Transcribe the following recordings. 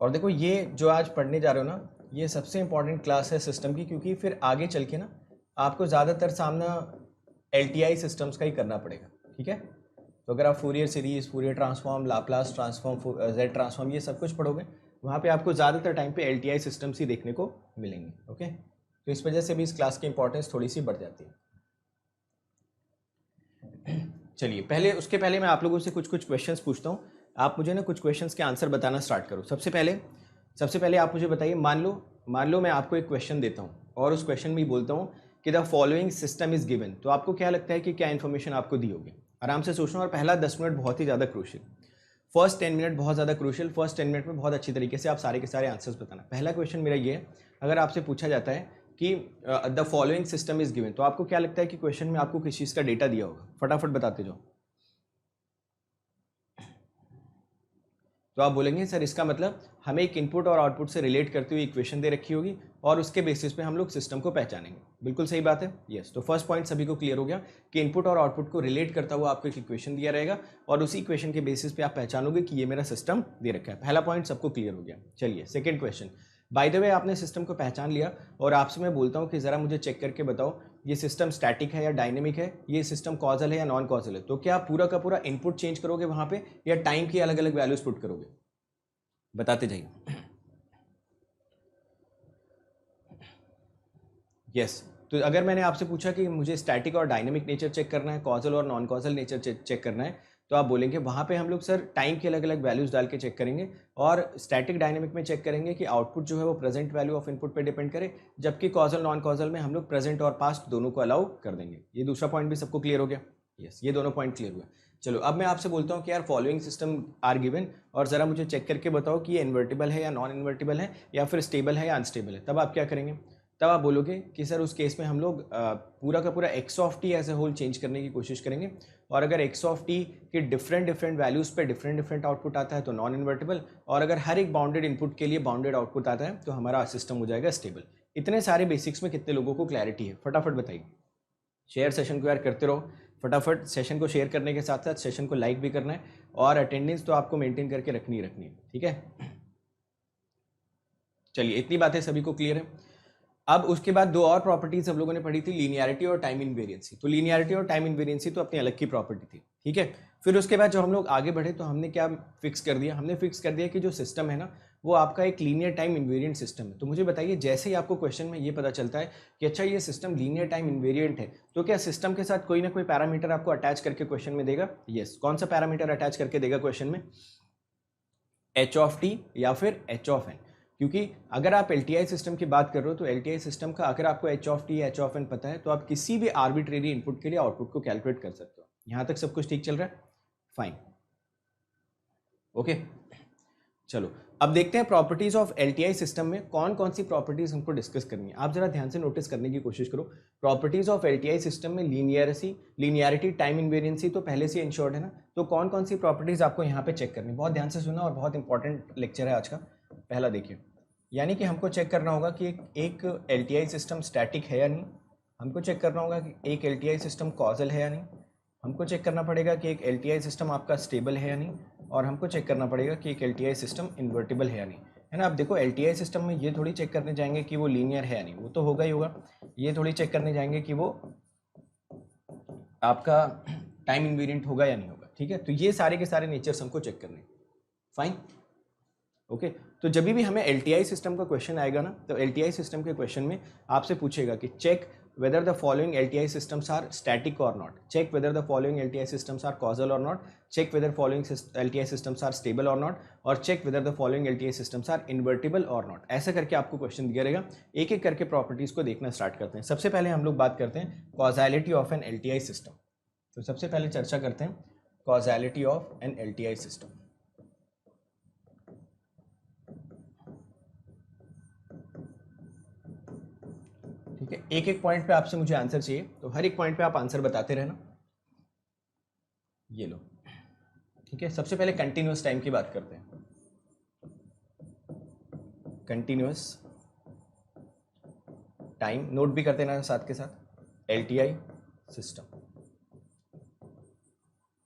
और देखो ये जो आज पढ़ने जा रहे हो ना, ये सबसे इंपॉर्टेंट क्लास है सिस्टम की, क्योंकि फिर आगे चल के ना आपको ज़्यादातर सामना LTI सिस्टम्स का ही करना पड़ेगा, ठीक है। तो अगर आप Fourier series, Fourier transform, Laplace transform, Z transform, ये सब कुछ पढ़ोगे, वहाँ पे आपको ज़्यादातर टाइम पे LTI सिस्टम्स ही देखने को मिलेंगे, ओके। तो इस वजह से भी इस क्लास की इंपॉर्टेंस थोड़ी सी बढ़ जाती है। चलिए उसके पहले मैं आप लोगों से कुछ क्वेश्चंस पूछता हूँ। आप मुझे ना कुछ क्वेश्चंस के आंसर बताना स्टार्ट करो। सबसे पहले आप मुझे बताइए, मान लो मैं आपको एक क्वेश्चन देता हूँ और उस क्वेश्चन में बोलता हूँ कि the following system is given, तो आपको क्या लगता है कि क्या इन्फॉर्मेशन आपको दी होगी? आराम से सोचना। और पहला 10 मिनट बहुत ही ज़्यादा क्रूशियल, फर्स्ट 10 मिनट बहुत ज़्यादा क्रूशियल। फर्स्ट 10 मिनट में बहुत अच्छी तरीके से आप सारे के सारे आंसर्स बताना। पहला क्वेश्चन मेरा ये है, अगर आपसे पूछा जाता है कि the following system is given, तो आपको क्या लगता है कि क्वेश्चन में आपको किस चीज़ का डेटा दिया होगा? फटाफट बताते जाओ। तो आप बोलेंगे सर इसका मतलब हमें एक इनपुट और आउटपुट से रिलेट करती हुई इक्वेशन दे रखी होगी और उसके बेसिस पे हम लोग सिस्टम को पहचानेंगे। बिल्कुल सही बात है, यस। तो फर्स्ट पॉइंट सभी को क्लियर हो गया कि इनपुट और आउटपुट को रिलेट करता हुआ आपको एक इक्वेशन दिया रहेगा और उसी इक्वेशन के बेसिस पे आप पहचानोगे कि ये मेरा सिस्टम दे रखा है। पहला पॉइंट सबको क्लियर हो गया। चलिए second question. By the way आपने सिस्टम को पहचान लिया और आपसे मैं बोलता हूँ कि ज़रा मुझे चेक करके बताओ ये सिस्टम स्टैटिक है या डायनेमिक है, ये सिस्टम कॉजल है या नॉन कॉजल है। तो क्या आप पूरा का पूरा इनपुट चेंज करोगे वहाँ पे या टाइम की अलग अलग वैल्यूज पुट करोगे? बताते जाइए। यस तो अगर मैंने आपसे पूछा कि मुझे स्टैटिक और डायनेमिक नेचर चेक करना है, कॉजल और नॉन कॉजल नेचर चेक करना है, तो आप बोलेंगे वहाँ पे हम लोग सर टाइम की अलग अलग वैल्यूज डाल के चेक करेंगे और स्टैटिक डायनेमिक में चेक करेंगे कि आउटपुट जो है वो प्रेजेंट वैल्यू ऑफ इनपुट पे डिपेंड करे, जबकि कॉजल नॉन कॉजल में हम लोग प्रेजेंट और पास्ट दोनों को अलाउ कर देंगे। ये दूसरा पॉइंट भी सबको क्लियर हो गया? यस ये दोनों पॉइंट क्लियर हुआ। चलो अब मैं आपसे बोलता हूँ कि यार फॉलोइंग सिस्टम आर गिवन और ज़रा मुझे चेक करके बताओ कि ये इन्वर्टिबल है या नॉन इन्वर्टिबल है या फिर स्टेबल है या अनस्टेबल है। तब आप क्या करेंगे? तब आप बोलोगे कि सर उस केस में हम लोग पूरा का पूरा x of t as a whole change करने की कोशिश करेंगे और अगर एक्स ऑफ टी के डिफरेंट वैल्यूज पे डिफरेंट आउटपुट आता है तो नॉन इन्वर्टिबल, और अगर हर एक बाउंडेड इनपुट के लिए बाउंडेड आउटपुट आता है तो हमारा सिस्टम हो जाएगा स्टेबल। इतने सारे बेसिक्स में कितने लोगों को क्लैरिटी है? फटाफट बताइए। शेयर सेशन को यार करते रहो, फटाफट सेशन को शेयर करने के साथ साथ सेशन को लाइक भी करना है और अटेंडेंस तो आपको मेंटेन करके रखनी है, ठीक है। चलिए इतनी बातें सभी को क्लियर है। अब उसके बाद दो और प्रॉपर्टीज हम लोगों ने पढ़ी थी, लीनियरिटी और टाइम इनवेरिएंसी। तो लीनियरिटी और टाइम इनवेरिएंसी तो अपनी अलग की प्रॉपर्टी थी, ठीक है। फिर उसके बाद जब हम लोग आगे बढ़े तो हमने क्या फिक्स कर दिया? हमने फिक्स कर दिया कि जो सिस्टम है ना वो आपका एक लीनियर टाइम इन्वेरिएंट सिस्टम है। तो मुझे बताइए जैसे ही आपको क्वेश्चन में ये पता चलता है कि अच्छा ये सिस्टम लीनियर टाइम इन्वेरिएंट है, तो क्या सिस्टम के साथ कोई ना कोई पैरामीटर आपको अटैच करके क्वेश्चन में देगा? यस कौन सा पैरामीटर अटैच करके देगा क्वेश्चन में? एच ऑफ टी या फिर एच ऑफ एन। क्योंकि अगर आप LTI सिस्टम की बात कर रहे हो तो LTI सिस्टम का अगर आपको h of t h of n पता है तो आप किसी भी आर्बिट्रेरी इनपुट के लिए आउटपुट को कैलकुलेट कर सकते हो। यहां तक सब कुछ ठीक चल रहा है? Fine, okay. चलो अब देखते हैं प्रॉपर्टीज ऑफ LTI सिस्टम में कौन कौन सी प्रॉपर्टीज हमको डिस्कस करनी है। आप जरा ध्यान से नोटिस करने की कोशिश करो। प्रॉपर्टीज ऑफ LTI सिस्टम में लीनियरिटी, टाइम इनवेरिएंसी तो पहले से इंश्योर्ड है ना, तो कौन कौन सी प्रॉपर्टीज आपको यहाँ पे चेक करनी है? बहुत ध्यान से सुना और बहुत इंपॉर्टेंट लेक्चर है आज का। पहला देखिए, यानी कि हमको चेक करना होगा कि एक LTI सिस्टम स्टैटिक है या नहीं, हमको चेक करना होगा कि एक LTI सिस्टम कॉजल है या नहीं, हमको चेक करना पड़ेगा कि एक LTI सिस्टम आपका स्टेबल है या नहीं, और हमको चेक करना पड़ेगा कि एक LTI सिस्टम इन्वर्टिबल है या नहीं, है ना। अब देखो LTI सिस्टम में ये थोड़ी चेक करने जाएंगे कि वो लीनियर है या नहीं, वो तो होगा ही होगा। ये थोड़ी चेक करने जाएंगे कि वो आपका टाइम इन्वेरिएंट होगा या नहीं होगा, ठीक है। तो ये सारे के सारे नेचर्स हमको चेक करने, फाइन, ओके। तो जब भी हमें LTI सिस्टम का क्वेश्चन आएगा ना, तो LTI सिस्टम के क्वेश्चन में आपसे पूछेगा कि check whether the following LTI systems are static or not, check whether the following LTI systems are causal or not, check whether following LTI systems are stable or not, और check whether the following LTI systems are invertible or not। ऐसा करके आपको question दिया रहेगा। एक एक करके properties को देखना स्टार्ट करते हैं। सबसे पहले हम लोग बात करते हैं causality of an LTI system. तो सबसे पहले चर्चा करते हैं causality of an LTI system. ठीक है, एक एक पॉइंट पे आपसे मुझे आंसर चाहिए, तो हर एक पॉइंट पे आप आंसर बताते रहना। ये लो, ठीक है। सबसे पहले कंटिन्यूअस टाइम की बात करते हैं। कंटिन्यूअस टाइम नोट भी करते रहना साथ के साथ, LTI सिस्टम,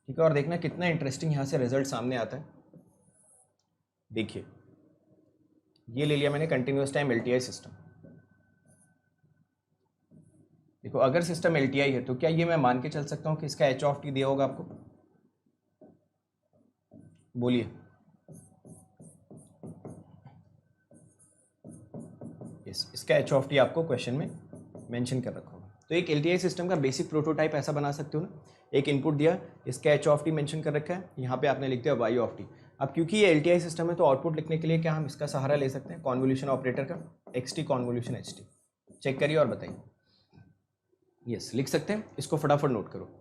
ठीक है। और देखना कितना इंटरेस्टिंग यहां से रिजल्ट सामने आता है। देखिए ये ले लिया मैंने कंटिन्यूस टाइम एलटीआई सिस्टम। देखो अगर सिस्टम एलटीआई है तो क्या ये मैं मान के चल सकता हूँ कि इसका एच ऑफ टी दिया होगा आपको? बोलिए। इसका एच ऑफ टी आपको क्वेश्चन में मेंशन कर रखा होगा। तो एक एलटीआई सिस्टम का बेसिक प्रोटोटाइप ऐसा बना सकते हो ना, एक इनपुट दिया, इसका एच ऑफ टी मेंशन कर रखा है, यहाँ पे आपने लिख दिया वाई ऑफ टी। अब क्योंकि ये एलटीआई सिस्टम है तो आउटपुट लिखने के लिए क्या हम इसका सहारा ले सकते हैं, कॉन्वोल्यूशन ऑपरेटर का, x t convolution h t. Check करिए और बताइए। यस, लिख सकते हैं, इसको फटाफट नोट करो।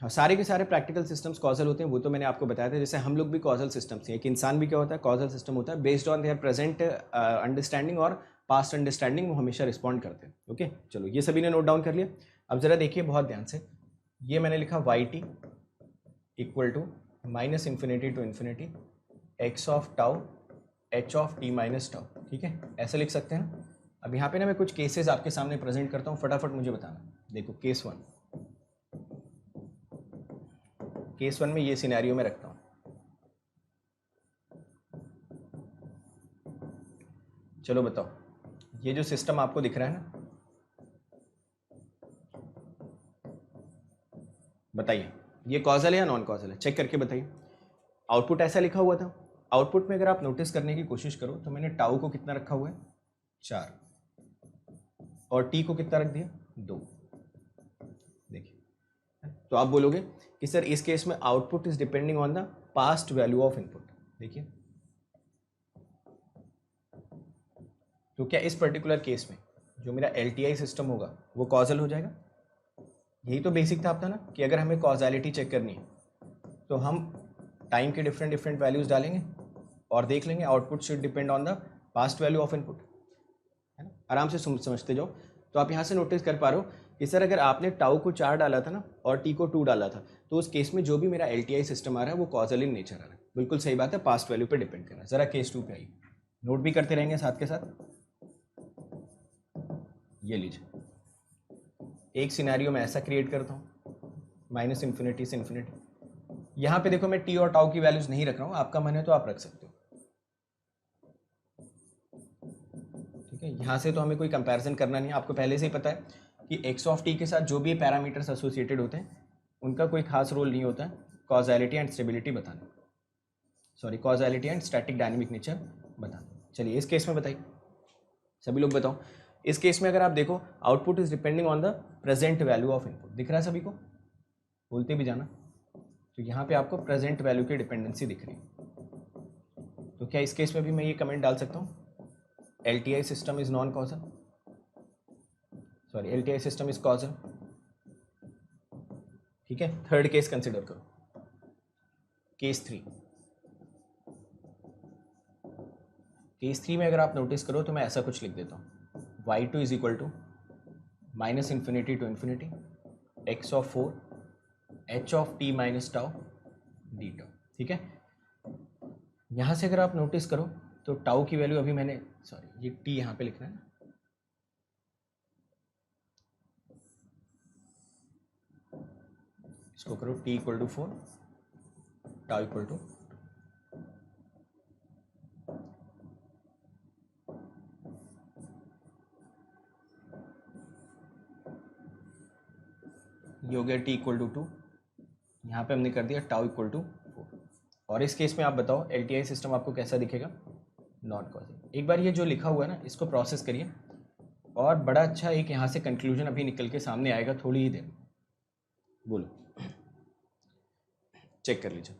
हाँ, सारे के सारे प्रैक्टिकल सिस्टम्स कॉजल होते हैं, वो तो मैंने आपको बताया था। जैसे हम लोग भी कॉजल सिस्टम्स हैं, एक इंसान भी क्या होता है, कॉजल सिस्टम होता है, based on their present understanding और पास्ट अंडरस्टैंडिंग वो हमेशा रिस्पॉन्ड करते हैं। ओके, चलो ये सभी ने नोट डाउन कर लिया। अब जरा देखिए बहुत ध्यान से, ये मैंने लिखा y t equal to minus infinity to infinity x of tau h of t minus tau. ठीक है, ऐसे लिख सकते हैं। अब यहाँ पे ना मैं कुछ केसेस आपके सामने प्रेजेंट करता हूँ, फटाफट मुझे बताना। देखो केस वन, केस वन में ये सिनेरियो में रखता हूँ। चलो बताओ, ये जो सिस्टम आपको दिख रहा है ना, बताइए ये कॉजल है या नॉन कॉजल है, चेक करके बताइए। आउटपुट ऐसा लिखा हुआ था, आउटपुट में अगर आप नोटिस करने की कोशिश करो तो मैंने टाउ को कितना रखा हुआ है, 4, और टी को कितना रख दिया, 2। देखिए, तो आप बोलोगे कि सर इस केस में output is depending on the past value of input. देखिए, तो क्या इस पर्टिकुलर केस में जो मेरा एलटीआई सिस्टम होगा वो कॉजल हो जाएगा? यही तो बेसिक था आपका ना, कि अगर हमें कॉजैलिटी चेक करनी है तो हम टाइम के डिफरेंट डिफरेंट वैल्यूज डालेंगे और देख लेंगे output should depend on the past value of input, है ना। आराम से समझते जाओ। तो आप यहाँ से नोटिस कर पा रहे हो कि सर अगर आपने टाउ को 4 डाला था ना और टी को 2 डाला था, तो उस केस में जो भी मेरा एलटीआई सिस्टम आ रहा है वो कॉजल इन नेचर आ रहा है। बिल्कुल सही बात है, पास्ट वैल्यू पे डिपेंड करना है। जरा केस 2 पे आइए, नोट भी करते रहेंगे साथ के साथ। ये लीजिए, एक सिनेरियो में ऐसा क्रिएट करता हूँ, माइनस इन्फिनिटी से इन्फिनिटी। यहाँ पे देखो मैं टी और टाउ की वैल्यूज नहीं रख रहा हूँ, आपका मन है तो आप रख सकते हो। ठीक है, यहाँ से तो हमें कोई कंपैरिजन करना नहीं है, आपको पहले से ही पता है कि एक्स ऑफ टी के साथ जो भी पैरामीटर्स एसोसिएटेड होते हैं उनका कोई खास रोल नहीं होता है कॉजैलिटी एंड स्टेबिलिटी बताना, sorry causality and static dynamic nature बताना। चलिए इस केस में बताइए, सभी लोग बताओ। इस केस में अगर आप देखो output is depending on the present value of input, दिख रहा है सभी को, बोलते भी जाना। तो यहाँ पे आपको प्रेजेंट वैल्यू की डिपेंडेंसी दिख रही है। तो क्या इस केस में भी मैं ये कमेंट डाल सकता हूँ, LTI system is non causal, sorry LTI system is causal. ठीक है, थर्ड केस कंसिडर करो, केस 3। केस 3 में अगर आप नोटिस करो तो मैं ऐसा कुछ लिख देता हूँ, y2 is equal to minus infinity to infinity x of 4 h of t minus tau d tau. ठीक है, यहाँ से अगर आप नोटिस करो तो टाउ की वैल्यू अभी मैंने, सॉरी ये टी यहाँ पे लिखना है ना, इसको करो t equal to 4 tau equal to, ये हो गया टी इक्वल टू 2, यहाँ पे हमने कर दिया टाउ इक्वल टू 4। और इस केस में आप बताओ LTI सिस्टम आपको कैसा दिखेगा, नॉन कॉजल। एक बार ये जो लिखा हुआ है ना इसको प्रोसेस करिए, और बड़ा अच्छा एक यहाँ से कंक्लूजन अभी निकल के सामने आएगा थोड़ी ही देर, बोलो चेक कर लीजिए।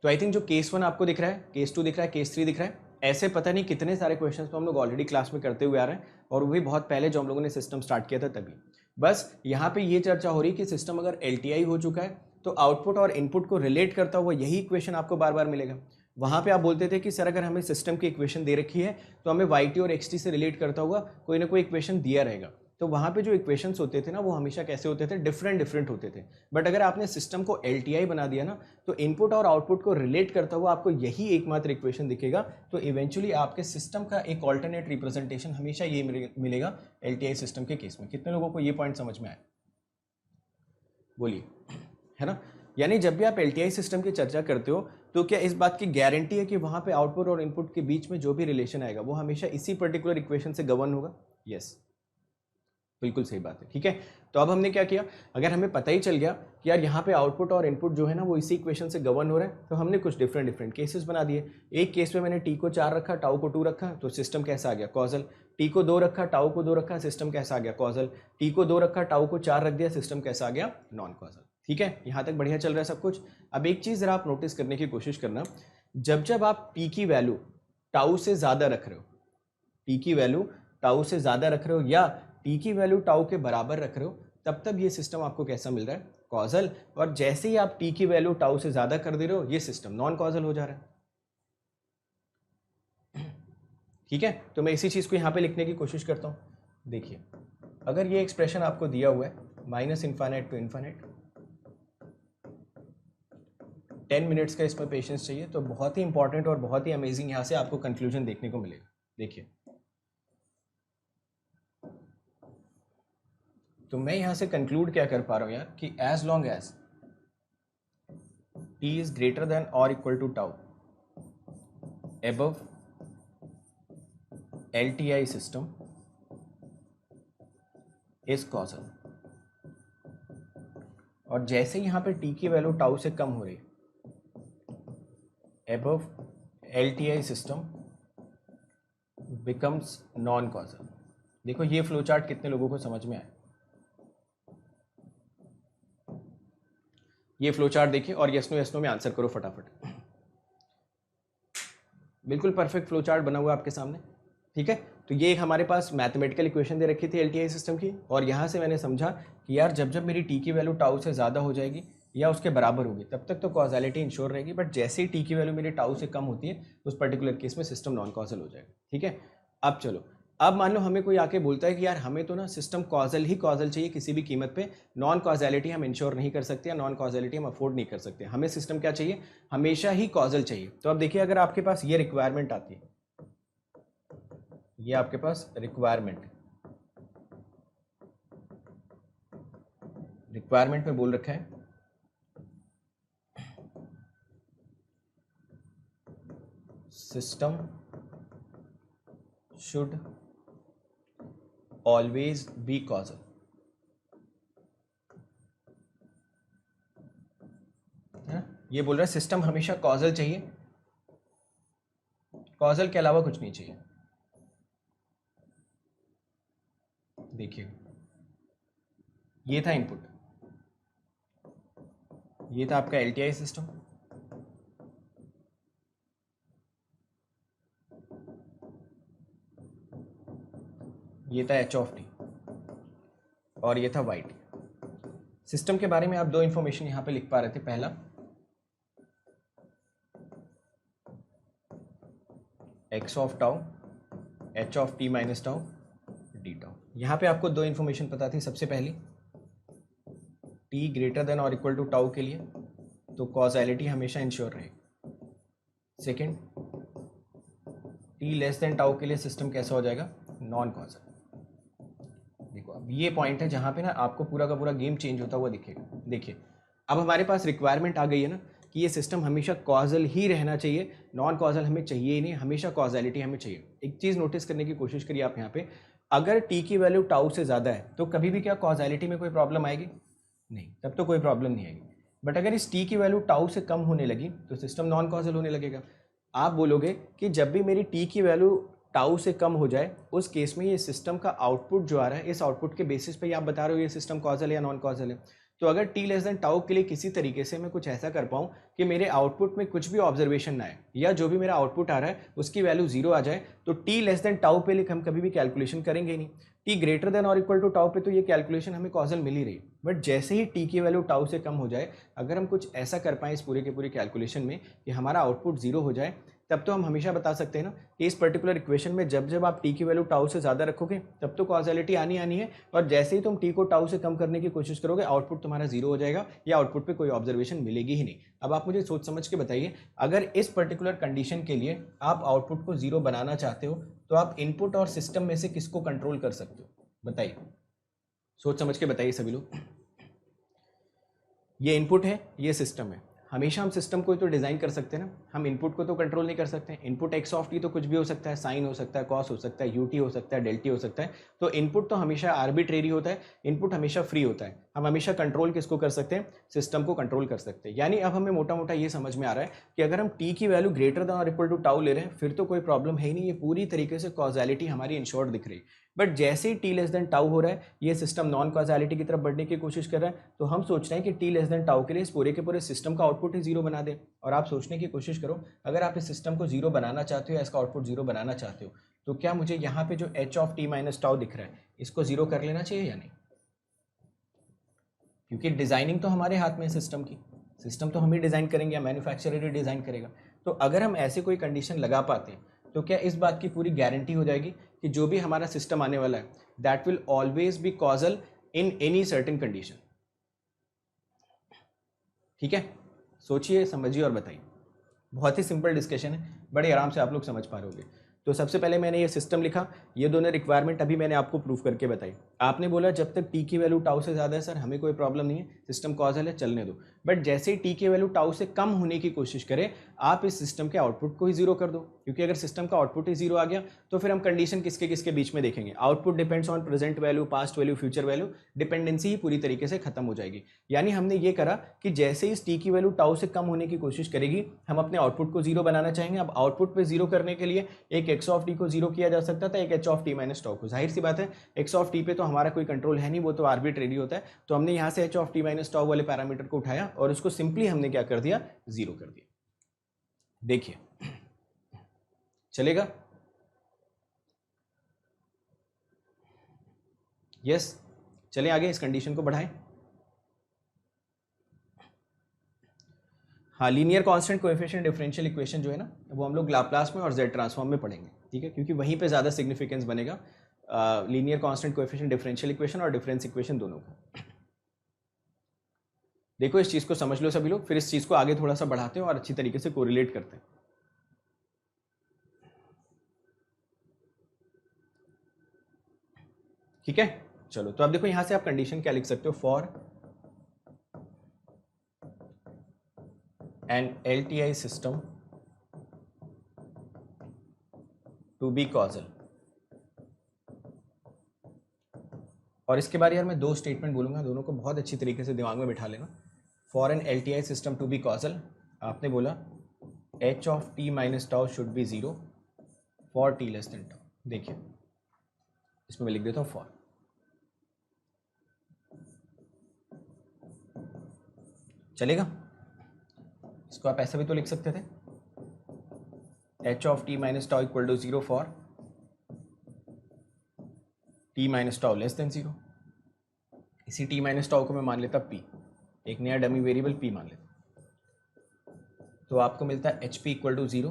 तो आई थिंक जो केस 1 आपको दिख रहा है, केस 2 दिख रहा है, केस 3 दिख रहा है, ऐसे पता नहीं कितने सारे क्वेश्चंस तो हम लोग ऑलरेडी क्लास में करते हुए आ रहे हैं, और वो भी बहुत पहले जो हम लोगों ने सिस्टम स्टार्ट किया था तभी। बस यहाँ पे ये चर्चा हो रही है कि सिस्टम अगर LTI हो चुका है तो आउटपुट और इनपुट को रिलेट करता हुआ यही इक्वेशन आपको बार बार मिलेगा। वहाँ पे आप बोलते थे कि सर अगर हमें सिस्टम की इक्वेशन दे रखी है तो हमें YT और XT से रिलेट करता हुआ कोई ना कोई इक्वेशन दिया रहेगा। तो वहाँ पे जो इक्वेशंस होते थे ना वो हमेशा कैसे होते थे, डिफरेंट होते थे। बट अगर आपने सिस्टम को LTI बना दिया ना तो इनपुट और आउटपुट को रिलेट करता हुआ आपको यही एकमात्र इक्वेशन दिखेगा। तो इवेंचुअली आपके सिस्टम का एक ऑल्टरनेट रिप्रेजेंटेशन हमेशा ये मिलेगा LTI सिस्टम के केस में। कितने लोगों को ये पॉइंट समझ में आया, बोलिए, है ना। यानी जब भी आप एलटीआई सिस्टम की चर्चा करते हो तो क्या इस बात की गारंटी है कि वहां पे आउटपुट और इनपुट के बीच में जो भी रिलेशन आएगा वो हमेशा इसी पर्टिकुलर इक्वेशन से गवर्न होगा? यस, बिल्कुल सही बात है। ठीक है, तो अब हमने क्या किया, अगर हमें पता ही चल गया कि यार यहाँ पे आउटपुट और इनपुट जो है ना वो इसी इक्वेशन से गवर्न हो रहा है, तो हमने कुछ डिफरेंट डिफरेंट केसेस बना दिए। एक केस में मैंने टी को 4 रखा, टाउ को 2 रखा, तो सिस्टम कैसा आ गया? कॉजल। टी को 2 रखा, टाउ को 2 रखा, सिस्टम कैसा आ गया? कॉजल। टी को 2 रखा, टाउ को 4 रख दिया, सिस्टम कैसा आ गया? Non causal. ठीक है, यहाँ तक बढ़िया चल रहा है सब कुछ। अब एक चीज़ जरा आप नोटिस करने की कोशिश करना, जब जब आप टी की वैल्यू टाउ से ज़्यादा रख रहे हो, टी की वैल्यू टाउ से ज़्यादा रख रहे हो या टी की वैल्यू टाउ के बराबर रख रहे हो, तब तब ये सिस्टम आपको कैसा मिल रहा है? कॉजल। और जैसे ही आप टी की वैल्यू टाउ से ज़्यादा कर दे रहे हो, ये सिस्टम नॉन कॉजल हो जा रहा है। ठीक है, तो मैं इसी चीज़ को यहाँ पे लिखने की कोशिश करता हूँ। देखिए, अगर ये एक्सप्रेशन आपको दिया हुआ है minus infinite to infinite, 10 minutes का इसमें पेशेंस चाहिए, तो बहुत ही इंपॉर्टेंट और बहुत ही अमेजिंग यहाँ से आपको कंक्लूजन देखने को मिलेगा। देखिए, तो मैं यहाँ से कंक्लूड क्या कर पा रहा हूँ यार, कि as long as T is greater than और equal to tau above LTI system is causal, और जैसे यहाँ पे t की वैल्यू टाउ से कम हो रही above LTI system becomes non causal. देखो ये फ्लो चार्ट कितने लोगों को समझ में आए? ये फ्लो चार्ट देखिए और यस नो में आंसर करो फटाफट। बिल्कुल परफेक्ट फ्लो चार्ट बना हुआ है आपके सामने। ठीक है, तो ये एक हमारे पास मैथमेटिकल इक्वेशन दे रखी थी एलटीआई सिस्टम की, और यहाँ से मैंने समझा कि यार जब जब मेरी टी की वैल्यू टाउ से ज़्यादा हो जाएगी या उसके बराबर होगी तब तक तो कॉजैलिटी इंश्योर रहेगी, बट जैसे ही टी की वैल्यू मेरी टाउ से कम होती है उस पर्टिकुलर केस में सिस्टम नॉन कॉजल हो जाएगा। ठीक है, अब चलो, अब मान लो हमें कोई आके बोलता है कि यार हमें तो ना सिस्टम कॉजल ही कॉजल चाहिए किसी भी कीमत पे, नॉन कॉजैलिटी हम इंश्योर नहीं कर सकते या नॉन कॉजैलिटी हम अफोर्ड नहीं कर सकते, हमें सिस्टम क्या चाहिए? हमेशा ही कॉजल चाहिए। तो अब देखिए, अगर आपके पास ये रिक्वायरमेंट आती है, ये आपके पास रिक्वायरमेंट में बोल रखा है system should always be causal. ये बोल रहा है सिस्टम हमेशा कॉजल चाहिए, कॉजल के अलावा कुछ नहीं चाहिए। देखिए, ये था इनपुट, ये था आपका एलटीआई सिस्टम, ये था एच ऑफ टी, और ये था वाई टी। सिस्टम के बारे में आप दो इंफॉर्मेशन यहां पे लिख पा रहे थे। पहला, x of tau, h of t minus tau, d tau. यहां पे आपको दो इंफॉर्मेशन पता थी। सबसे पहली, टी ग्रेटर देन और इक्वल टू टाउ के लिए तो कॉजैलिटी हमेशा इंश्योर रहेगी। Second, T less than tau के लिए सिस्टम कैसा हो जाएगा? Non causal. देखो, अब ये पॉइंट है जहां पे ना आपको पूरा का पूरा गेम चेंज होता हुआ दिखेगा। देखिए, अब हमारे पास रिक्वायरमेंट आ गई है ना कि ये सिस्टम हमेशा कॉजल ही रहना चाहिए, नॉन कॉजल हमें चाहिए ही नहीं, हमेशा कॉजैलिटी हमें चाहिए। एक चीज़ नोटिस करने की कोशिश करिए आप यहाँ पे, अगर टी की वैल्यू टाउ से ज़्यादा है तो कभी भी क्या कॉजैलिटी में कोई प्रॉब्लम आएगी? नहीं, तब तो कोई प्रॉब्लम नहीं आएगी। बट अगर इस टी की वैल्यू टाउ से कम होने लगी तो सिस्टम नॉन कॉजल होने लगेगा। आप बोलोगे कि जब भी मेरी टी की वैल्यू टाउ से कम हो जाए उस केस में ये सिस्टम का आउटपुट जो आ रहा है, इस आउटपुट के बेसिस पे आप बता रहे हो ये सिस्टम कॉजल है या नॉन कॉजल है। तो अगर टी लेस देन टाउ के लिए किसी तरीके से मैं कुछ ऐसा कर पाऊँ कि मेरे आउटपुट में कुछ भी ऑब्जर्वेशन ना आए या जो भी मेरा आउटपुट आ रहा है उसकी वैल्यू जीरो आ जाए, तो टी लेस देन टाउ पे लिए हम कभी भी कैलकुलेशन करेंगे ही नहीं। टी ग्रेटर देन और इक्वल टू टाउ पे तो ये कैलकुलेशन हमें कॉजल मिल ही रही, बट जैसे ही टी की वैल्यू टाउ से कम हो जाए, अगर हम कुछ ऐसा कर पाएँ इस पूरे के पूरे कैलकुलेशन में कि हमारा आउटपुट जीरो हो जाए, तब तो हम हमेशा बता सकते हैं ना कि इस पर्टिकुलर इक्वेशन में जब जब आप टी की वैल्यू टाउ से ज़्यादा रखोगे तब तो कॉजैलिटी आनी है, और जैसे ही तुम टी को टाउ से कम करने की कोशिश करोगे आउटपुट तुम्हारा जीरो हो जाएगा या आउटपुट पे कोई ऑब्जर्वेशन मिलेगी ही नहीं। अब आप मुझे सोच समझ के बताइए, अगर इस पर्टिकुलर कंडीशन के लिए आप आउटपुट को जीरो बनाना चाहते हो तो आप इनपुट और सिस्टम में से किसको कंट्रोल कर सकते हो? बताइए, सोच समझ के बताइए सभी लोग। ये इनपुट है, ये सिस्टम है। हमेशा हम सिस्टम को तो डिज़ाइन कर सकते हैं ना, हम इनपुट को तो कंट्रोल नहीं कर सकते। इनपुट एक्स ऑफ टी तो कुछ भी हो सकता है, साइन हो सकता है, कॉस हो सकता है, यूटी हो सकता है, डेल टी हो सकता है। तो इनपुट तो हमेशा आर्बिट्रेरी होता है, इनपुट हमेशा फ्री होता है। हम हमेशा कंट्रोल किसको कर सकते हैं? सिस्टम को कंट्रोल कर सकते हैं। यानी अब हमें मोटा मोटा ये समझ में आ रहा है कि अगर हम टी की वैल्यू ग्रेटर देन और इक्वल टू टाउ ले रहे हैं फिर तो कोई प्रॉब्लम है ही नहीं, ये पूरी तरीके से कॉजैलिटी हमारी इंश्योर्ड दिख रही है। बट जैसे ही टी लेस देन टाउ हो रहा है, ये सिस्टम नॉन कॉजैलिटी की तरफ बढ़ने की कोशिश कर रहा है, तो हम सोच रहे हैं कि टी लेस देन टाउ के लिए इस पूरे के पूरे सिस्टम का आउटपुट ही जीरो बना दे। और आप सोचने की कोशिश करो, अगर आप इस सिस्टम को जीरो बनाना चाहते हो या इसका आउटपुट जीरो बनाना चाहते हो, तो क्या मुझे यहाँ पे जो H of t minus tau दिख रहा है इसको जीरो कर लेना चाहिए या नहीं? क्योंकि डिजाइनिंग तो हमारे हाथ में है सिस्टम की, सिस्टम तो हम ही डिजाइन करेंगे या मैन्युफैक्चरर ही डिजाइन करेगा। तो अगर हम ऐसे कोई कंडीशन लगा पाते हैं तो क्या इस बात की पूरी गारंटी हो जाएगी कि जो भी हमारा सिस्टम आने वाला है that will always be causal in any certain condition. ठीक है, सोचिए, समझिए और बताइए। बहुत ही सिंपल डिस्कशन है, बड़े आराम से आप लोग समझ पा रहे होंगे। तो सबसे पहले मैंने ये सिस्टम लिखा, ये दोनों रिक्वायरमेंट अभी मैंने आपको प्रूफ करके बताई। आपने बोला जब तक टी की वैल्यू टाउ से ज़्यादा है सर हमें कोई प्रॉब्लम नहीं है, सिस्टम कॉजल है, चलने दो। बट जैसे ही टी की वैल्यू टाउ से कम होने की कोशिश करें, आप इस सिस्टम के आउटपुट को ही जीरो कर दो। क्योंकि अगर सिस्टम का आउटपुट ही जीरो आ गया तो फिर हम कंडीशन किसके किसके बीच में देखेंगे? Output depends on present value, past value, future value, dependency ही पूरी तरीके से खत्म हो जाएगी। यानी हमने ये करा कि जैसे इस टी की वैल्यू टाउ से कम होने की कोशिश करेगी, हम अपने आउटपुट को जीरो बनाना चाहेंगे। अब आउटपुट पे जीरो करने के लिए एक एक्स ऑफ टी को जीरो किया जा सकता था, एक H of t minus tau को। जाहिर सी बात है एक्स ऑफ टी पे तो हमारा कोई कंट्रोल है नहीं, वो तो आर्बिट्रेरी होता है। तो हमने यहाँ से H of t minus tau वाले पैरामीटर को उठाया और उसको सिंपली हमने क्या कर दिया? जीरो कर दिया। देखिए चलेगा? यस, चलें आगे, इस कंडीशन को बढ़ाएं। हाँ, linear constant coefficient differential equation जो है ना, वो हम लोग लाप्लास में और जेड ट्रांसफॉर्म में पढ़ेंगे। ठीक है, क्योंकि वहीं पे ज़्यादा सिग्निफिकेंस बनेगा linear constant coefficient differential equation और डिफरेंस इक्वेशन दोनों का। देखो इस चीज़ को समझ लो सभी लोग, फिर इस चीज़ को आगे थोड़ा सा बढ़ाते हैं और अच्छी तरीके से कोरिलेट करते हैं। ठीक है, चलो तो अब देखो यहां से आप कंडीशन क्या लिख सकते हो? For an LTI system to be causal. और इसके बाद यार मैं दो स्टेटमेंट बोलूंगा, दोनों को बहुत अच्छी तरीके से दिमाग में बिठा लेना। For an LTI system to be causal, आपने बोला h of t minus tau should be zero for t less than tau. देखिए इसमें मैं लिख देता हूं फॉर। चलेगा? इसको आप ऐसा भी तो लिख सकते थे, h of t minus tau equal to zero for t minus tau less than zero. इसी टी माइनस टाउ को मैं मान लेता पी, एक नया डमी वेरिएबल पी मान लेता, तो आपको मिलता है h p equal to zero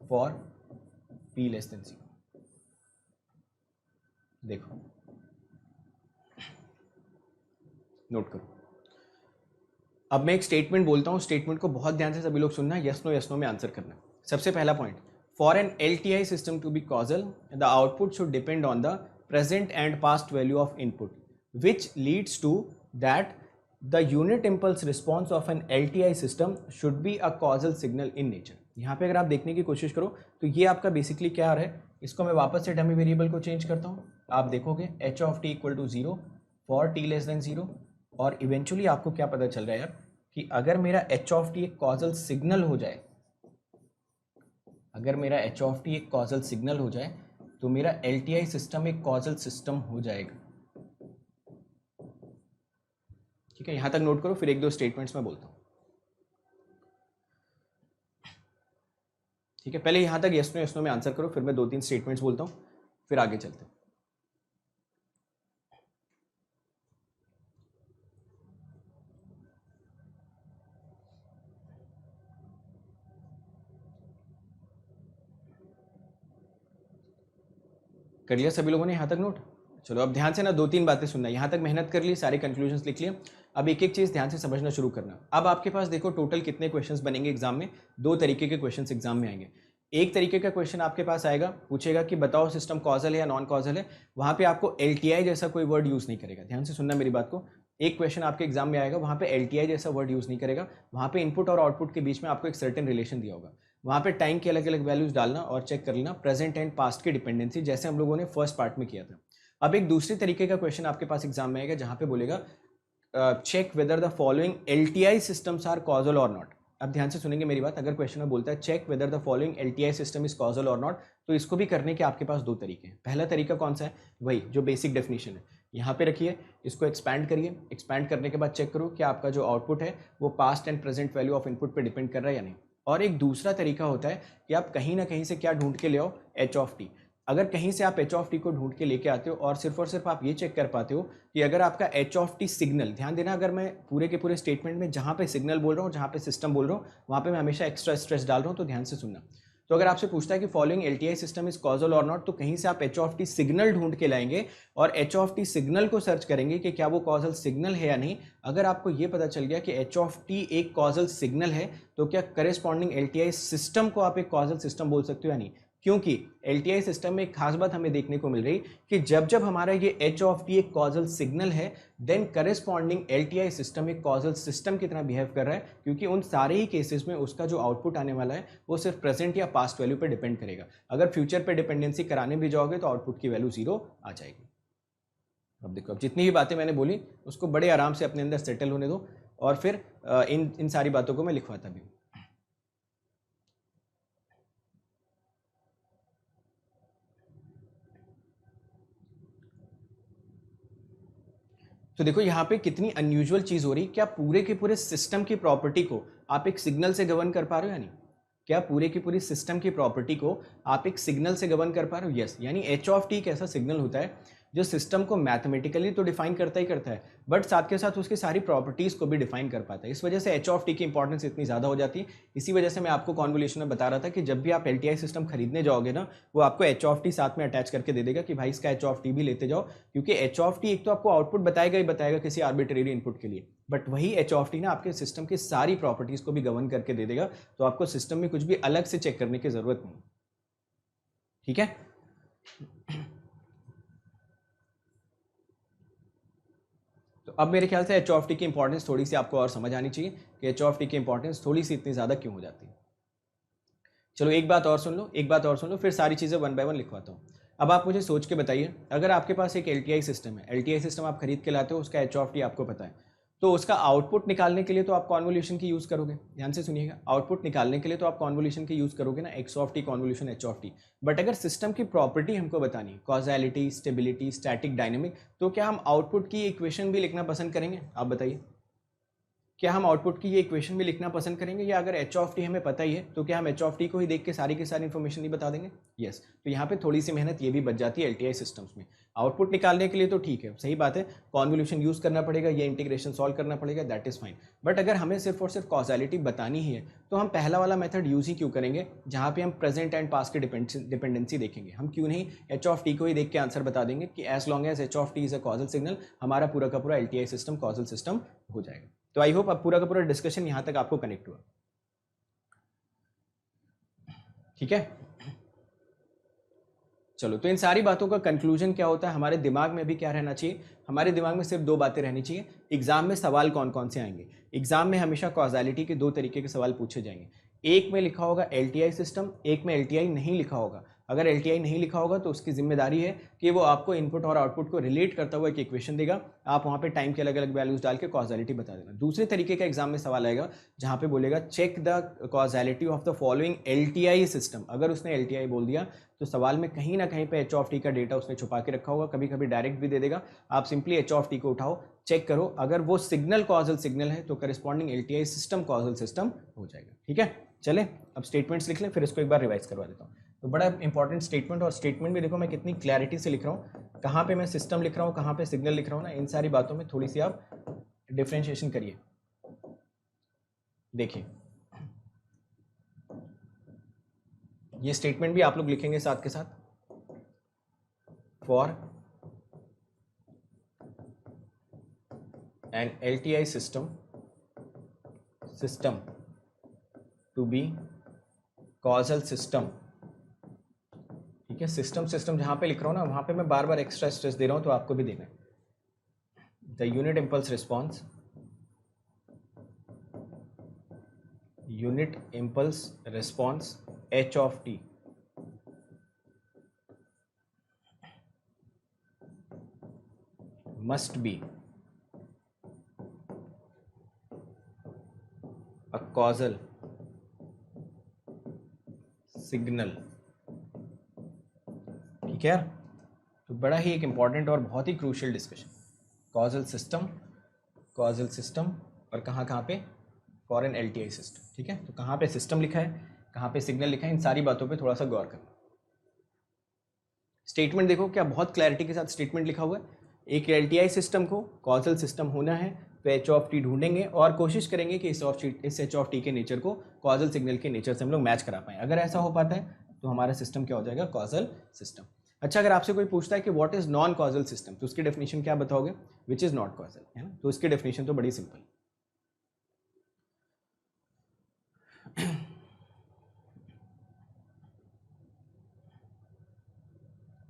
for p less than zero. देखो नोट करो। अब मैं एक स्टेटमेंट बोलता हूँ, स्टेटमेंट को बहुत ध्यान से सभी लोग सुनना, यस नो में आंसर करना। सबसे पहला point, for an LTI system to be causal the output should depend on the present and past value of input which leads to that the unit impulse response of an LTI system should be a causal signal in nature. यहाँ पे अगर आप देखने की कोशिश करो तो ये आपका बेसिकली क्या आ रहा है, इसको मैं वापस से डमी वेरिएबल को चेंज करता हूँ। आप देखोगे h of t equal to zero for t less than zero, और इवेंचुअली आपको क्या पता चल रहा है यार कि अगर मेरा एच ऑफ टी एक कॉजल सिग्नल हो जाए, अगर मेरा एच ऑफ टी एक कॉजल सिग्नल हो जाए तो मेरा LTI सिस्टम एक कॉजल सिस्टम हो जाएगा। ठीक है, यहां तक नोट करो, फिर एक दो स्टेटमेंट्स में बोलता हूं। ठीक है, पहले यहां तक यस नो में आंसर करो, फिर मैं दो तीन स्टेटमेंट्स बोलता हूं, फिर आगे चलते हैं। कर लिया सभी लोगों ने यहाँ तक नोट? चलो अब ध्यान से ना दो तीन बातें सुनना। यहाँ तक मेहनत कर ली, सारे कंक्लूजन्स लिख लिए, अब एक एक चीज़ ध्यान से समझना शुरू करना। अब आपके पास देखो टोटल कितने क्वेश्चंस बनेंगे एग्जाम में, दो तरीके के क्वेश्चंस एग्जाम में आएंगे। एक तरीके का क्वेश्चन आपके पास आएगा, पूछेगा कि बताओ सिस्टम कॉजल है या नॉन कॉजल है, वहाँ पे आपको LTI जैसा कोई वर्ड यूज़ नहीं करेगा। ध्यान से सुनना मेरी बात को, एक क्वेश्चन आपके एग्जाम में आएगा, वहाँ पे LTI जैसा वर्ड यूज़ नहीं करेगा, वहाँ पे इनपुट और आउटपुट के बीच में आपको एक सर्टेन रिलेशन दिया होगा, वहाँ पे टाइम के अलग अलग वैल्यूज डालना और चेक कर लेना प्रेजेंट एंड पास्ट की डिपेंडेंसी, जैसे हम लोगों ने फर्स्ट पार्ट में किया था। अब एक दूसरी तरीके का क्वेश्चन आपके पास एग्जाम में आएगा, जहाँ पे बोलेगा check whether the following LTI systems are causal or not. अब ध्यान से सुनेंगे मेरी बात, अगर क्वेश्चन में बोलता है check whether the following LTI system is causal or not, तो इसको भी करने के आपके पास दो तरीके हैं। पहला तरीका कौन सा है, वही जो बेसिक डेफिनेशन है, यहाँ पे रखिए, इसको एक्सपैंड करिए, एक्सपैंड करने के बाद चेक करो कि आपका जो आउटपुट है वो past and present value of input पे डिपेंड कर रहा है या नहीं। और एक दूसरा तरीका होता है कि आप कहीं ना कहीं से क्या ढूंढ के ले आओ, h(t). अगर कहीं से आप h(t) को ढूंढ के लेके आते हो और सिर्फ आप ये चेक कर पाते हो कि अगर आपका h(t) सिग्नल, ध्यान देना, अगर मैं पूरे के पूरे स्टेटमेंट में जहाँ पे सिग्नल बोल रहा हूँ, जहाँ पे सिस्टम बोल रहा हूँ, वहाँ पे मैं हमेशा एक्स्ट्रा स्ट्रेस डाल रहा हूँ, तो ध्यान से सुनना। तो अगर आपसे पूछता है कि following LTI system is causal or not, तो कहीं से आप h(t) सिग्नल ढूंढ के लाएंगे और h(t) सिग्नल को सर्च करेंगे कि क्या वो कॉजल सिग्नल है या नहीं। अगर आपको ये पता चल गया कि h(t) एक कॉजल सिग्नल है, तो क्या करेस्पॉन्डिंग LTI सिस्टम को आप एक कॉजल सिस्टम बोल सकते हो या नहीं। क्योंकि LTI सिस्टम में एक खास बात हमें देखने को मिल रही कि जब जब हमारा ये h(t) एक कॉजल सिग्नल है, देन करेस्पॉन्डिंग LTI सिस्टम एक कॉजल सिस्टम की तरह बिहेव कर रहा है, क्योंकि उन सारे ही केसेस में उसका जो आउटपुट आने वाला है वो सिर्फ प्रेजेंट या पास्ट वैल्यू पे डिपेंड करेगा। अगर फ्यूचर पे डिपेंडेंसी कराने भी जाओगे तो आउटपुट की वैल्यू 0 आ जाएगी। अब देखो, अब जितनी भी बातें मैंने बोली उसको बड़े आराम से अपने अंदर सेटल होने दो, और फिर इन सारी बातों को मैं लिखवाता भी हूँ। तो देखो यहाँ पे कितनी अनयूजुअल चीज हो रही, क्या पूरे के पूरे सिस्टम की प्रॉपर्टी को आप एक सिग्नल से गवर्न कर पा रहे हो या नहीं। क्या पूरे की पूरी सिस्टम की प्रॉपर्टी को आप एक सिग्नल से गवर्न कर पा रहे हो। यस, यानी h(t) एक ऐसा सिग्नल होता है जो सिस्टम को मैथमेटिकली तो डिफाइन करता ही करता है, बट साथ के साथ उसकी सारी प्रॉपर्टीज को भी डिफाइन कर पाता है। इस वजह से h(t) की इंपॉर्टेंस इतनी ज्यादा हो जाती है। इसी वजह से मैं आपको कॉन्वोल्यूशन में बता रहा था कि जब भी आप LTI सिस्टम खरीदने जाओगे ना, वो आपको h(t) साथ में अटैच करके दे देगा कि भाई इसका h(t) भी लेते जाओ, क्योंकि h(t) एक तो आपको आउटपुट बताएगा ही बताएगा किसी आर्बिट्रेरी इनपुट के लिए, बट वही h(t) ना आपके सिस्टम की सारी प्रॉपर्टीज को भी गवर्न करके दे देगा, तो आपको सिस्टम में कुछ भी अलग से चेक करने की जरूरत नहीं। ठीक है, तो अब मेरे ख्याल से h(t) की इंपॉर्टेंस थोड़ी सी आपको और समझ आनी चाहिए कि h(t) की इंपॉर्टेंस थोड़ी सी इतनी ज्यादा क्यों हो जाती है। चलो एक बात और सुन लो, एक बात और सुन लो, फिर सारी चीजें वन बाय वन लिखवाता हूँ। अब आप मुझे सोच के बताइए, अगर आपके पास एक LTI सिस्टम है, LTI सिस्टम आप खरीद के लाते हो, उसका h(t) आपको पता है, तो उसका आउटपुट निकालने के लिए तो आप कॉन्वोल्यूशन की यूज करोगे। ध्यान से सुनिएगा, आउटपुट निकालने के लिए तो आप कॉन्वोल्यूशन की यूज करोगे ना, x(t) कॉन्वोल्यूशन h(t). बट अगर सिस्टम की प्रॉपर्टी हमको बतानी है, कॉजैलिटी, स्टेबिलिटी, स्टैटिक, डायनेमिक, तो क्या हम आउटपुट की इक्वेशन भी लिखना पसंद करेंगे। आप बताइए, क्या हम आउटपुट की ये इक्वेशन भी लिखना पसंद करेंगे, या अगर h(t) हमें पता ही है तो क्या हम h(t) को ही देख के सारी की सारी इन्फॉर्मेशन नहीं बता देंगे। यस, तो यहाँ पे थोड़ी सी मेहनत ये भी बच जाती है LTI सिस्टम्स में। आउटपुट निकालने के लिए तो ठीक है, सही बात है, कॉन्वोल्यूशन यूज करना पड़ेगा, ये इंटीग्रेशन सॉल्व करना पड़ेगा, दैट इज फाइन। बट अगर हमें सिर्फ और सिर्फ कॉजैलिटी बतानी ही है, तो हम पहला वाला मेथड यूज ही क्यों करेंगे, जहाँ पे हम प्रेजेंट एंड पास्ट की डिपेंडेंसी देखेंगे। हम क्यों नहीं h(t) को ही देख के आंसर बता देंगे कि as long as h(t) is a causal signal, हमारा पूरा का पूरा LTI सिस्टम कॉजल सिस्टम हो जाएगा। तो आई होप अब पूरा का पूरा डिस्कशन यहां तक आपको कनेक्ट हुआ। ठीक है, चलो, तो इन सारी बातों का कंक्लूजन क्या होता है, हमारे दिमाग में भी क्या रहना चाहिए, हमारे दिमाग में सिर्फ दो बातें रहनी चाहिए। एग्जाम में सवाल कौन कौन से आएंगे, एग्जाम में हमेशा कॉजैलिटी के दो तरीके के सवाल पूछे जाएंगे, एक में लिखा होगा LTI सिस्टम, एक में LTI नहीं लिखा होगा। अगर LTI नहीं लिखा होगा तो उसकी जिम्मेदारी है कि वो आपको इनपुट और आउटपुट को रिलेट करता हुआ एक इक्वेशन देगा, आप वहाँ पे टाइम के अलग अलग वैल्यूज डाल के कॉजैलिटी बता देना। दूसरे तरीके का एग्जाम में सवाल आएगा जहाँ पे बोलेगा check the causality of the following LTI system. अगर उसने LTI बोल दिया तो सवाल में कहीं ना कहीं पे h(t) का डेटा उसने छुपा के रखा होगा, कभी कभी डायरेक्ट भी दे देगा। आप सिंपली h(t) को उठाओ, चेक करो, अगर वो सिग्नल कॉजल सिग्नल है तो corresponding LTI system causal system हो जाएगा। ठीक है, चले अब स्टेटमेंट्स लिख लें, फिर इसको एक बार रिवाइज करवा देता हूँ। तो बड़ा इंपॉर्टेंट स्टेटमेंट, और स्टेटमेंट भी देखो मैं कितनी क्लैरिटी से लिख रहा हूँ, कहाँ पे मैं सिस्टम लिख रहा हूँ, कहाँ पे सिग्नल लिख रहा हूँ ना, इन सारी बातों में थोड़ी सी आप डिफ्रेंशिएशन करिए। देखिए, ये स्टेटमेंट भी आप लोग लिखेंगे साथ के साथ, for an LTI system to be causal system. ठीक है, सिस्टम जहां पे लिख रहा हूं ना, वहां पे मैं बार बार एक्स्ट्रा स्ट्रेस दे रहा हूं, तो आपको भी देना है। The unit impulse response, unit impulse response h of t must be a causal signal। ठीक है, तो बड़ा ही एक इंपॉर्टेंट और बहुत ही क्रूशियल डिस्कशन। कॉजल सिस्टम और कहाँ पे फॉर एन LTI सिस्टम। ठीक है, तो कहाँ पे सिस्टम लिखा है, कहाँ पे सिग्नल लिखा है, इन सारी बातों पे थोड़ा सा गौर करना। स्टेटमेंट देखो क्या बहुत क्लैरिटी के साथ स्टेटमेंट लिखा हुआ है। एक LTI सिस्टम को कॉजल सिस्टम होना है तो h of t ढूंढेंगे और कोशिश करेंगे कि इस h of t के नेचर को कॉजल सिग्नल के नेचर से हम लोग मैच करा पाएँ। अगर ऐसा हो पाता है तो हमारा सिस्टम क्या हो जाएगा, कॉजल सिस्टम। अच्छा, अगर आपसे कोई पूछता है कि what is non causal system, तो उसकी डेफिनेशन क्या बताओगे, विच इज नॉट कॉजल, है ना। तो उसकी डेफिनेशन तो बड़ी सिंपल।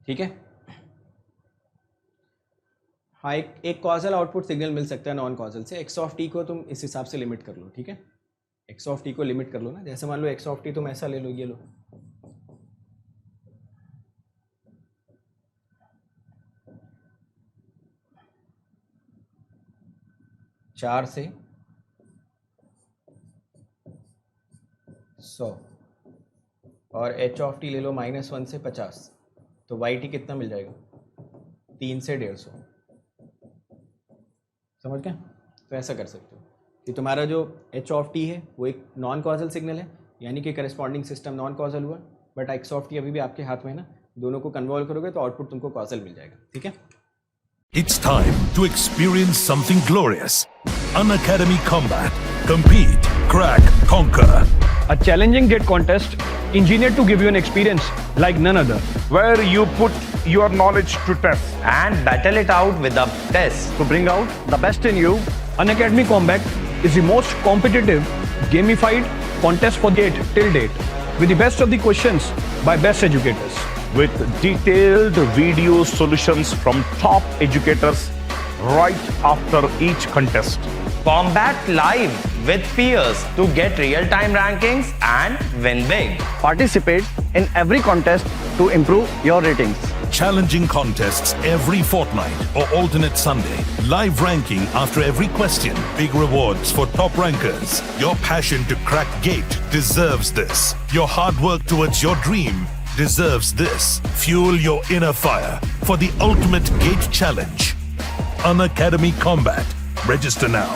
ठीक है, हाँ, एक कॉजल आउटपुट सिग्नल मिल सकता है नॉन कॉजल से। x of t को तुम इस हिसाब से लिमिट कर लो। ठीक है, x of t को लिमिट कर लो ना, जैसे मान लो x of t तुम ऐसा ले लो, ये लो, चार से 100 और h of t ले लो -1 से 50, तो yt कितना मिल जाएगा, 3 से 150। समझ गए। तो ऐसा कर सकते हो कि तुम्हारा जो h of t है वो एक नॉन कॉजल सिग्नल है, यानी कि करस्पॉन्डिंग सिस्टम नॉन कॉजल हुआ, बट x of t अभी भी आपके हाथ में है ना, दोनों को कन्वॉल्व करोगे तो आउटपुट तुमको कॉजल मिल जाएगा। ठीक है, It's time to experience something glorious. Unacademy Combat. Compete, crack, conquer. A challenging gate contest engineered to give you an experience like none other. where you put your knowledge to test. and battle it out with a test. To bring out the best in you, Unacademy Combat is the most competitive, gamified contest for gate till date, with the best of the questions by best educators. With detailed video solutions from top educators right after each contest. Combat live with peers to get real-time rankings and win big. Participate in every contest to improve your ratings. Challenging contests every fortnight or alternate Sunday. Live ranking after every question. Big rewards for top rankers. Your passion to crack gate deserves this. Your hard work towards your dream deserves this. Fuel your inner fire for the ultimate gate challenge. Unacademy Combat. Register now.